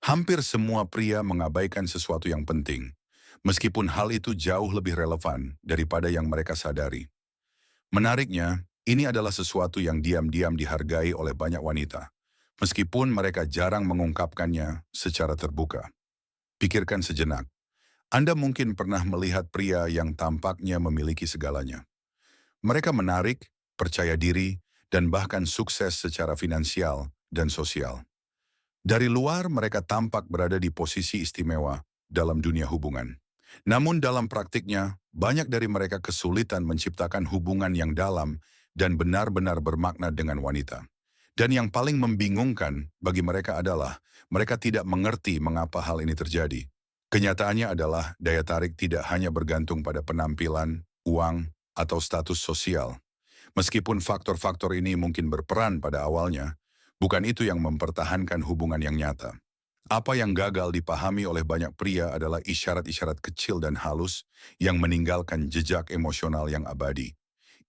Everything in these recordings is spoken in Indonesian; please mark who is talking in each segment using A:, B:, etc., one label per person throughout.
A: Hampir semua pria mengabaikan sesuatu yang penting, meskipun hal itu jauh lebih relevan daripada yang mereka sadari. Menariknya, ini adalah sesuatu yang diam-diam dihargai oleh banyak wanita, meskipun mereka jarang mengungkapkannya secara terbuka. Pikirkan sejenak. Anda mungkin pernah melihat pria yang tampaknya memiliki segalanya. Mereka menarik, percaya diri, dan bahkan sukses secara finansial dan sosial. Dari luar, mereka tampak berada di posisi istimewa dalam dunia hubungan. Namun dalam praktiknya, banyak dari mereka kesulitan menciptakan hubungan yang dalam dan benar-benar bermakna dengan wanita. Dan yang paling membingungkan bagi mereka adalah mereka tidak mengerti mengapa hal ini terjadi. Kenyataannya adalah daya tarik tidak hanya bergantung pada penampilan, uang, atau status sosial. Meskipun faktor-faktor ini mungkin berperan pada awalnya, bukan itu yang mempertahankan hubungan yang nyata. Apa yang gagal dipahami oleh banyak pria adalah isyarat-isyarat kecil dan halus yang meninggalkan jejak emosional yang abadi.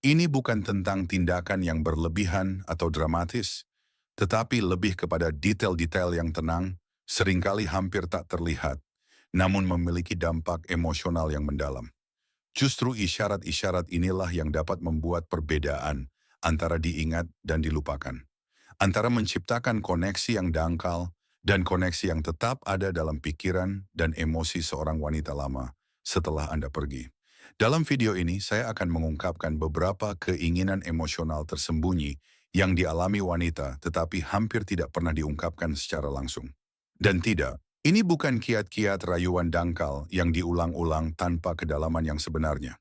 A: Ini bukan tentang tindakan yang berlebihan atau dramatis, tetapi lebih kepada detail-detail yang tenang, seringkali hampir tak terlihat, namun memiliki dampak emosional yang mendalam. Justru isyarat-isyarat inilah yang dapat membuat perbedaan antara diingat dan dilupakan. Antara menciptakan koneksi yang dangkal dan koneksi yang tetap ada dalam pikiran dan emosi seorang wanita lama setelah Anda pergi. Dalam video ini, saya akan mengungkapkan beberapa keinginan emosional tersembunyi yang dialami wanita tetapi hampir tidak pernah diungkapkan secara langsung. Dan tidak, ini bukan kiat-kiat rayuan dangkal yang diulang-ulang tanpa kedalaman yang sebenarnya.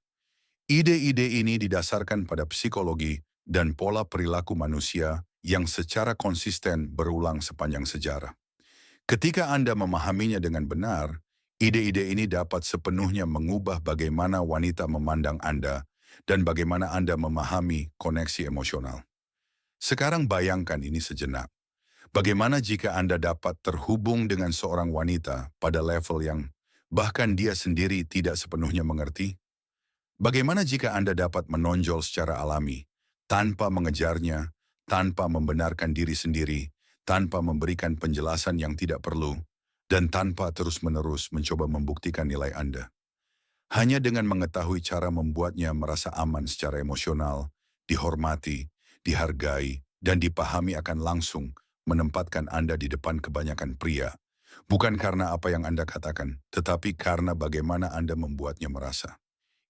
A: Ide-ide ini didasarkan pada psikologi dan pola perilaku manusia yang secara konsisten berulang sepanjang sejarah. Ketika Anda memahaminya dengan benar, ide-ide ini dapat sepenuhnya mengubah bagaimana wanita memandang Anda dan bagaimana Anda memahami koneksi emosional. Sekarang bayangkan ini sejenak. Bagaimana jika Anda dapat terhubung dengan seorang wanita pada level yang bahkan dia sendiri tidak sepenuhnya mengerti? Bagaimana jika Anda dapat menonjol secara alami, tanpa mengejarnya, tanpa membenarkan diri sendiri, tanpa memberikan penjelasan yang tidak perlu, dan tanpa terus-menerus mencoba membuktikan nilai Anda? Hanya dengan mengetahui cara membuatnya merasa aman secara emosional, dihormati, dihargai, dan dipahami akan langsung menempatkan Anda di depan kebanyakan pria. Bukan karena apa yang Anda katakan, tetapi karena bagaimana Anda membuatnya merasa.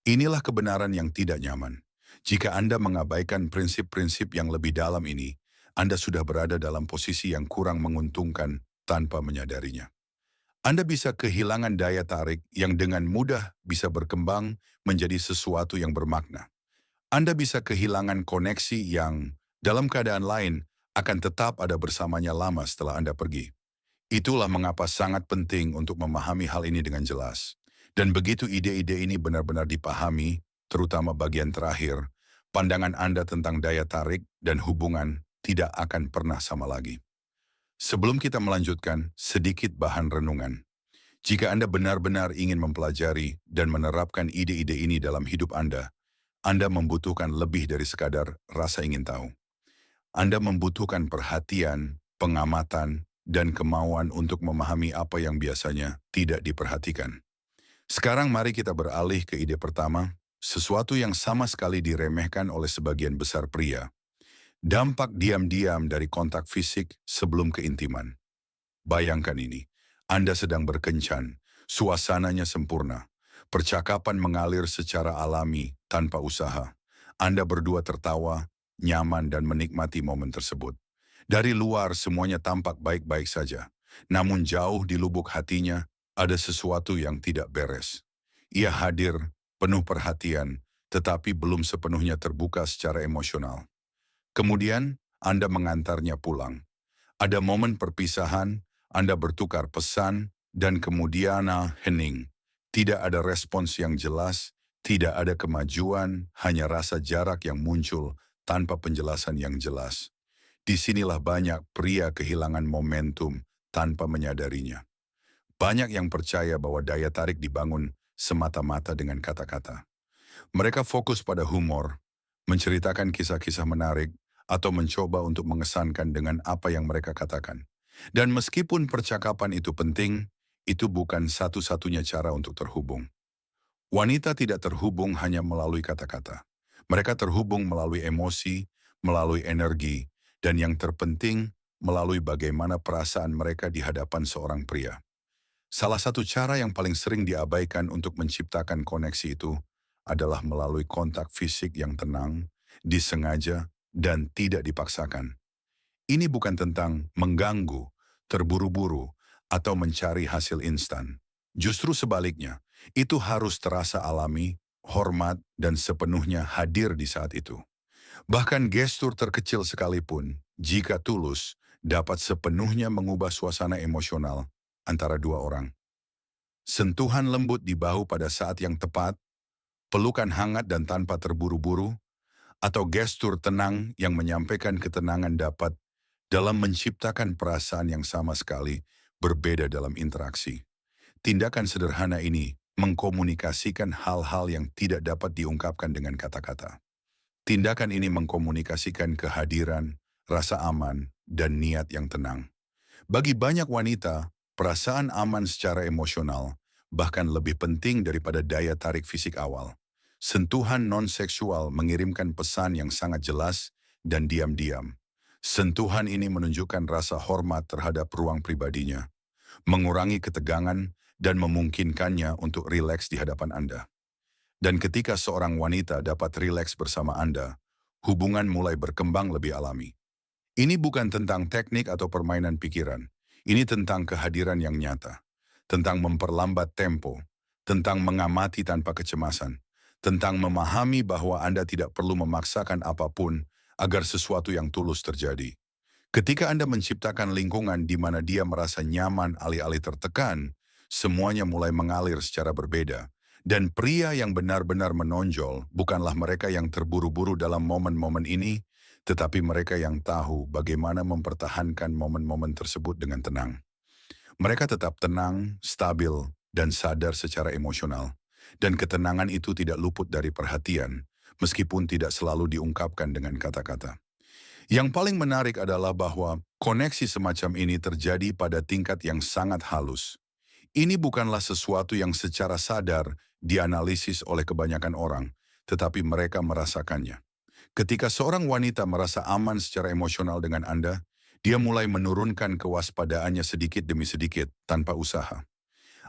A: Inilah kebenaran yang tidak nyaman. Jika Anda mengabaikan prinsip-prinsip yang lebih dalam ini, Anda sudah berada dalam posisi yang kurang menguntungkan tanpa menyadarinya. Anda bisa kehilangan daya tarik yang dengan mudah bisa berkembang menjadi sesuatu yang bermakna. Anda bisa kehilangan koneksi yang, dalam keadaan lain, akan tetap ada bersamanya lama setelah Anda pergi. Itulah mengapa sangat penting untuk memahami hal ini dengan jelas. Dan begitu ide-ide ini benar-benar dipahami, terutama bagian terakhir, pandangan Anda tentang daya tarik dan hubungan tidak akan pernah sama lagi. Sebelum kita melanjutkan, sedikit bahan renungan. Jika Anda benar-benar ingin mempelajari dan menerapkan ide-ide ini dalam hidup Anda membutuhkan lebih dari sekadar rasa ingin tahu. Anda membutuhkan perhatian, pengamatan, dan kemauan untuk memahami apa yang biasanya tidak diperhatikan. Sekarang mari kita beralih ke ide pertama, sesuatu yang sama sekali diremehkan oleh sebagian besar pria. Dampak diam-diam dari kontak fisik sebelum keintiman. Bayangkan ini, Anda sedang berkencan, suasananya sempurna, percakapan mengalir secara alami tanpa usaha. Anda berdua tertawa, nyaman dan menikmati momen tersebut. Dari luar semuanya tampak baik-baik saja, namun jauh di lubuk hatinya ada sesuatu yang tidak beres. Ia hadir, penuh perhatian, tetapi belum sepenuhnya terbuka secara emosional. Kemudian, Anda mengantarnya pulang. Ada momen perpisahan, Anda bertukar pesan, dan kemudian hening. Tidak ada respons yang jelas, tidak ada kemajuan, hanya rasa jarak yang muncul tanpa penjelasan yang jelas. Disinilah banyak pria kehilangan momentum tanpa menyadarinya. Banyak yang percaya bahwa daya tarik dibangun semata-mata dengan kata-kata. Mereka fokus pada humor, menceritakan kisah-kisah menarik, atau mencoba untuk mengesankan dengan apa yang mereka katakan. Dan meskipun percakapan itu penting, itu bukan satu-satunya cara untuk terhubung. Wanita tidak terhubung hanya melalui kata-kata. Mereka terhubung melalui emosi, melalui energi, dan yang terpenting, melalui bagaimana perasaan mereka di hadapan seorang pria. Salah satu cara yang paling sering diabaikan untuk menciptakan koneksi itu adalah melalui kontak fisik yang tenang, disengaja, dan tidak dipaksakan. Ini bukan tentang mengganggu, terburu-buru, atau mencari hasil instan. Justru sebaliknya, itu harus terasa alami, hormat, dan sepenuhnya hadir di saat itu. Bahkan gestur terkecil sekalipun, jika tulus, dapat sepenuhnya mengubah suasana emosional antara dua orang. Sentuhan lembut di bahu pada saat yang tepat, pelukan hangat dan tanpa terburu-buru, atau gestur tenang yang menyampaikan ketenangan dapat dalam menciptakan perasaan yang sama sekali berbeda dalam interaksi. Tindakan sederhana ini mengkomunikasikan hal-hal yang tidak dapat diungkapkan dengan kata-kata. Tindakan ini mengkomunikasikan kehadiran, rasa aman, dan niat yang tenang. Bagi banyak wanita, perasaan aman secara emosional bahkan lebih penting daripada daya tarik fisik awal. Sentuhan non-seksual mengirimkan pesan yang sangat jelas dan diam-diam. Sentuhan ini menunjukkan rasa hormat terhadap ruang pribadinya, mengurangi ketegangan dan memungkinkannya untuk rileks di hadapan Anda. Dan ketika seorang wanita dapat rileks bersama Anda, hubungan mulai berkembang lebih alami. Ini bukan tentang teknik atau permainan pikiran. Ini tentang kehadiran yang nyata. Tentang memperlambat tempo. Tentang mengamati tanpa kecemasan. Tentang memahami bahwa Anda tidak perlu memaksakan apapun agar sesuatu yang tulus terjadi. Ketika Anda menciptakan lingkungan di mana dia merasa nyaman alih-alih tertekan, semuanya mulai mengalir secara berbeda. Dan pria yang benar-benar menonjol bukanlah mereka yang terburu-buru dalam momen-momen ini, tetapi mereka yang tahu bagaimana mempertahankan momen-momen tersebut dengan tenang. Mereka tetap tenang, stabil, dan sadar secara emosional. Dan ketenangan itu tidak luput dari perhatian, meskipun tidak selalu diungkapkan dengan kata-kata. Yang paling menarik adalah bahwa koneksi semacam ini terjadi pada tingkat yang sangat halus. Ini bukanlah sesuatu yang secara sadar dianalisis oleh kebanyakan orang, tetapi mereka merasakannya. Ketika seorang wanita merasa aman secara emosional dengan Anda, dia mulai menurunkan kewaspadaannya sedikit demi sedikit tanpa usaha.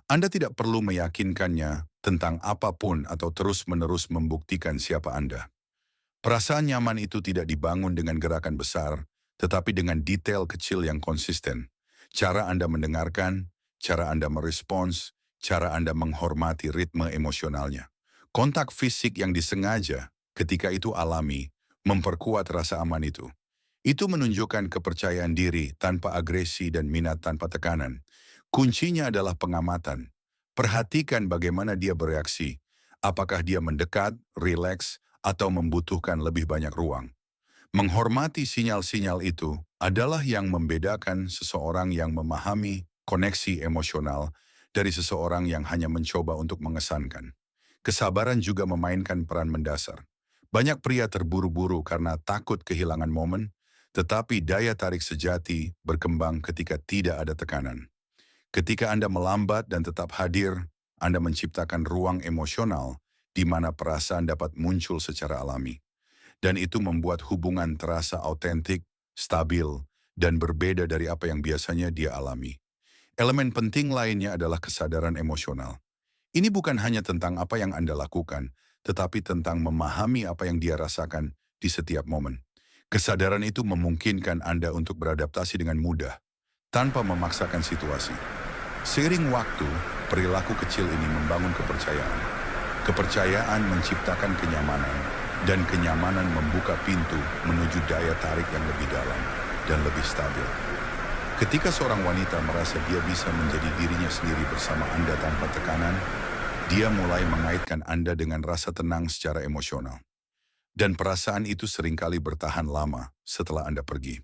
A: Anda tidak perlu meyakinkannya tentang apapun atau terus-menerus membuktikan siapa Anda. Perasaan nyaman itu tidak dibangun dengan gerakan besar, tetapi dengan detail kecil yang konsisten. Cara Anda mendengarkan, cara Anda merespons, cara Anda menghormati ritme emosionalnya. Kontak fisik yang disengaja ketika itu alami, memperkuat rasa aman itu. Itu menunjukkan kepercayaan diri tanpa agresi dan minat tanpa tekanan. Kuncinya adalah pengamatan. Perhatikan bagaimana dia bereaksi. Apakah dia mendekat, rileks, atau membutuhkan lebih banyak ruang. Menghormati sinyal-sinyal itu adalah yang membedakan seseorang yang memahami koneksi emosional dari seseorang yang hanya mencoba untuk mengesankan. Kesabaran juga memainkan peran mendasar. Banyak pria terburu-buru karena takut kehilangan momen, tetapi daya tarik sejati berkembang ketika tidak ada tekanan. Ketika Anda melambat dan tetap hadir, Anda menciptakan ruang emosional di mana perasaan dapat muncul secara alami. Dan itu membuat hubungan terasa autentik, stabil, dan berbeda dari apa yang biasanya dia alami. Elemen penting lainnya adalah kesadaran emosional. Ini bukan hanya tentang apa yang Anda lakukan, tetapi tentang memahami apa yang dia rasakan di setiap momen. Kesadaran itu memungkinkan Anda untuk beradaptasi dengan mudah, tanpa memaksakan situasi. Seiring waktu, perilaku kecil ini membangun kepercayaan. Kepercayaan menciptakan kenyamanan, dan kenyamanan membuka pintu menuju daya tarik yang lebih dalam dan lebih stabil. Ketika seorang wanita merasa dia bisa menjadi dirinya sendiri bersama Anda tanpa tekanan, dia mulai mengaitkan Anda dengan rasa tenang secara emosional. Dan perasaan itu seringkali bertahan lama setelah Anda pergi.